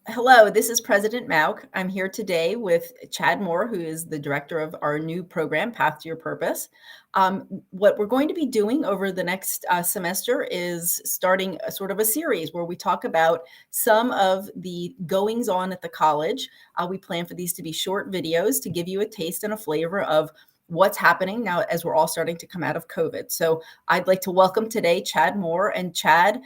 Hello, this is President Mauch. I'm here today with Chad Moore, who is the director of our new program, Path to Your Purpose. What we're going to be doing over the next semester is starting a sort of a series where we talk about some of the goings on at the college. We plan for these to be short videos to give you a taste and a flavor of what's happening now as we're all starting to come out of COVID. So I'd like to welcome today Chad Moore. And Chad,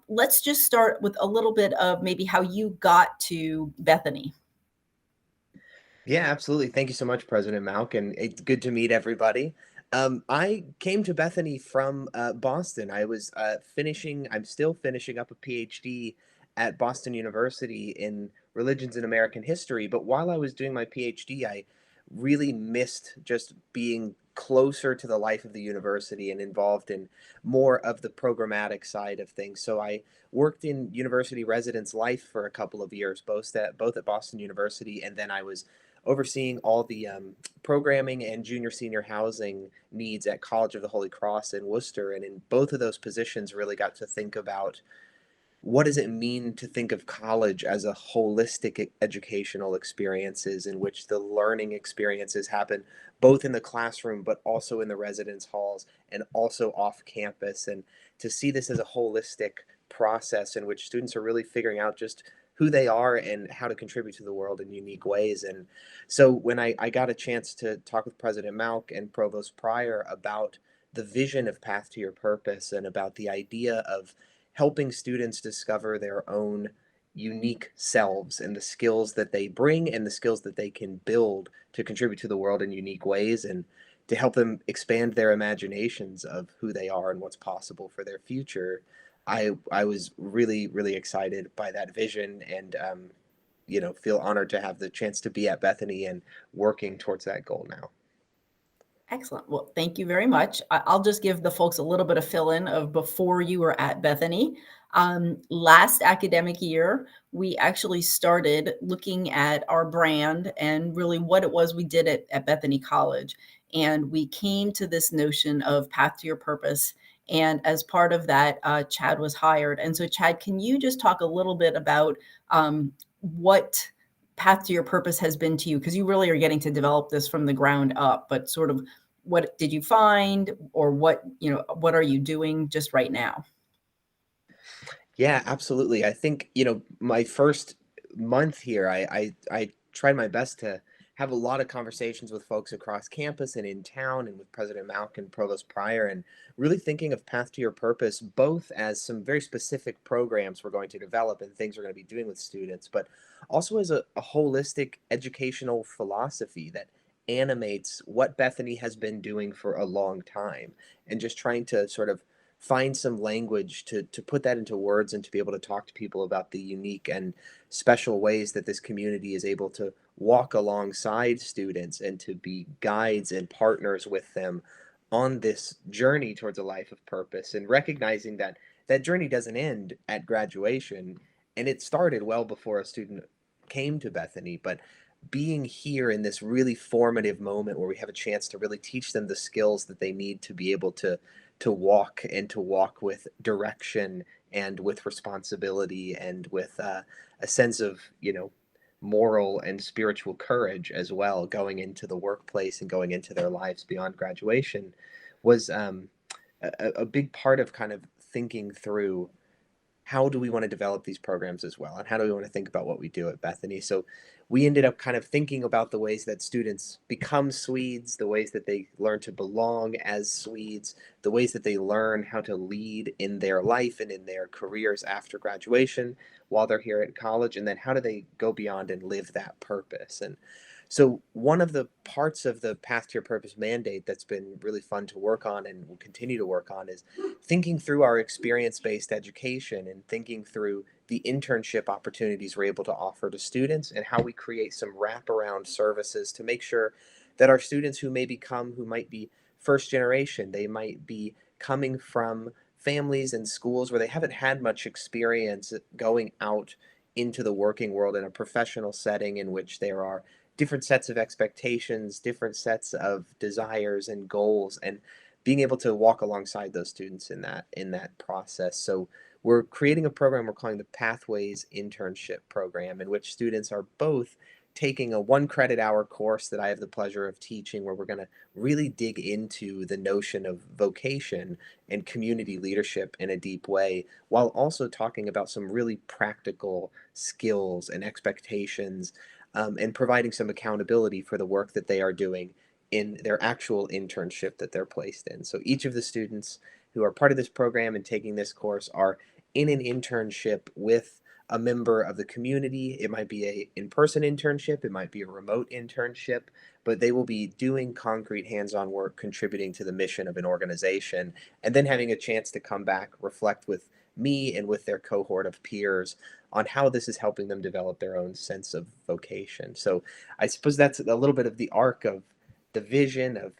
let's just start with a little bit of maybe how you got to Bethany. Yeah, absolutely. Thank you so much, President Mauch, and it's good to meet everybody. I came to Bethany from Boston. I'm still finishing up a PhD at Boston University in religions and American history. But while I was doing my PhD, I really missed just being closer to the life of the university and involved in more of the programmatic side of things. So I worked in university residence life for a couple of years, both at Boston University, and then I was overseeing all the programming and junior senior housing needs at College of the Holy Cross in Worcester. And in both of those positions, really got to think about what does it mean to think of college as a holistic educational experiences in which the learning experiences happen both in the classroom but also in the residence halls and also off campus, and to see this as a holistic process in which students are really figuring out just who they are and how to contribute to the world in unique ways. And so when I got a chance to talk with President Mauch and Provost Pryor about the vision of Path to Your Purpose and about the idea of helping students discover their own unique selves and the skills that they bring and the skills that they can build to contribute to the world in unique ways, and to help them expand their imaginations of who they are and what's possible for their future. I was really excited by that vision, and feel honored to have the chance to be at Bethany and working towards that goal now. Excellent. Well, thank you very much. I'll just give the folks a little bit of fill in of before you were at Bethany. Last academic year, we actually started looking at our brand and really what it was we did at Bethany College. And we came to this notion of Path to Your Purpose. And as part of that, Chad was hired. And so, Chad, can you just talk a little bit about what Path to Your Purpose has been to you? Because you really are getting to develop this from the ground up, but sort of what did you find, or what are you doing just right now? Yeah, absolutely. I think, my first month here, I tried my best to have a lot of conversations with folks across campus and in town and with President Malk and Provost Pryor, and really thinking of Path to Your Purpose both as some very specific programs we're going to develop and things we're going to be doing with students, but also as a holistic educational philosophy that animates what Bethany has been doing for a long time, and just trying to sort of find some language to put that into words and to be able to talk to people about the unique and special ways that this community is able to walk alongside students and to be guides and partners with them on this journey towards a life of purpose, and recognizing that that journey doesn't end at graduation, and it started well before a student came to Bethany, but being here in this really formative moment where we have a chance to really teach them the skills that they need to be able to walk with direction and with responsibility and with a sense of moral and spiritual courage as well, going into the workplace and going into their lives beyond graduation, was a big part of kind of thinking through how do we want to develop these programs as well, and how do we want to think about what we do at Bethany. So we ended up kind of thinking about the ways that students become Swedes, the ways that they learn to belong as Swedes, the ways that they learn how to lead in their life and in their careers after graduation while they're here at college, and then how do they go beyond and live that purpose. And so one of the parts of the Path to Your Purpose mandate that's been really fun to work on and will continue to work on is thinking through our experience-based education and thinking through the internship opportunities we're able to offer to students, and how we create some wraparound services to make sure that our students who might be first generation, they might be coming from families and schools where they haven't had much experience going out into the working world in a professional setting in which there are different sets of expectations, different sets of desires and goals, and being able to walk alongside those students in that process. So we're creating a program we're calling the Pathways Internship Program, in which students are both taking a 1 credit hour course that I have the pleasure of teaching, where we're going to really dig into the notion of vocation and community leadership in a deep way, while also talking about some really practical skills and expectations, and providing some accountability for the work that they are doing in their actual internship that they're placed in. So each of the students who are part of this program and taking this course are in an internship with a member of the community. It might be a in-person internship, it might be a remote internship, but they will be doing concrete hands-on work contributing to the mission of an organization, and then having a chance to come back, reflect with me and with their cohort of peers on how this is helping them develop their own sense of vocation. So I suppose that's a little bit of the arc of the vision of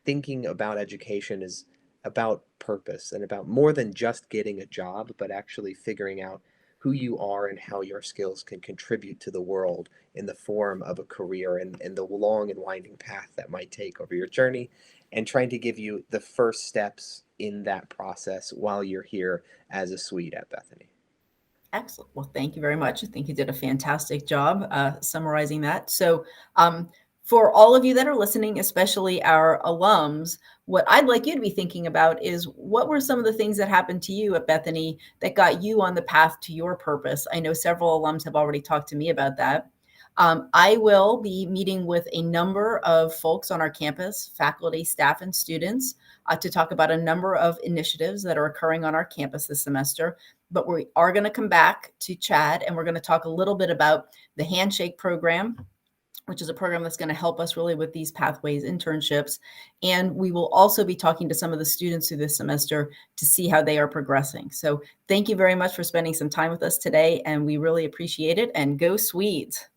thinking about education is about purpose and about more than just getting a job, but actually figuring out who you are and how your skills can contribute to the world in the form of a career, and the long and winding path that might take over your journey, and trying to give you the first steps in that process while you're here as a Swede at Bethany. Excellent. Well, thank you very much. I think you did a fantastic job summarizing that. So, for all of you that are listening, especially our alums, what I'd like you to be thinking about is, what were some of the things that happened to you at Bethany that got you on the path to your purpose? I know several alums have already talked to me about that. I will be meeting with a number of folks on our campus, faculty, staff, and students, to talk about a number of initiatives that are occurring on our campus this semester. But we are going to come back to Chad, and we're going to talk a little bit about the Handshake program, which is a program that's going to help us really with these pathways internships. And we will also be talking to some of the students through this semester to see how they are progressing. So thank you very much for spending some time with us today, and we really appreciate it. And go Swedes.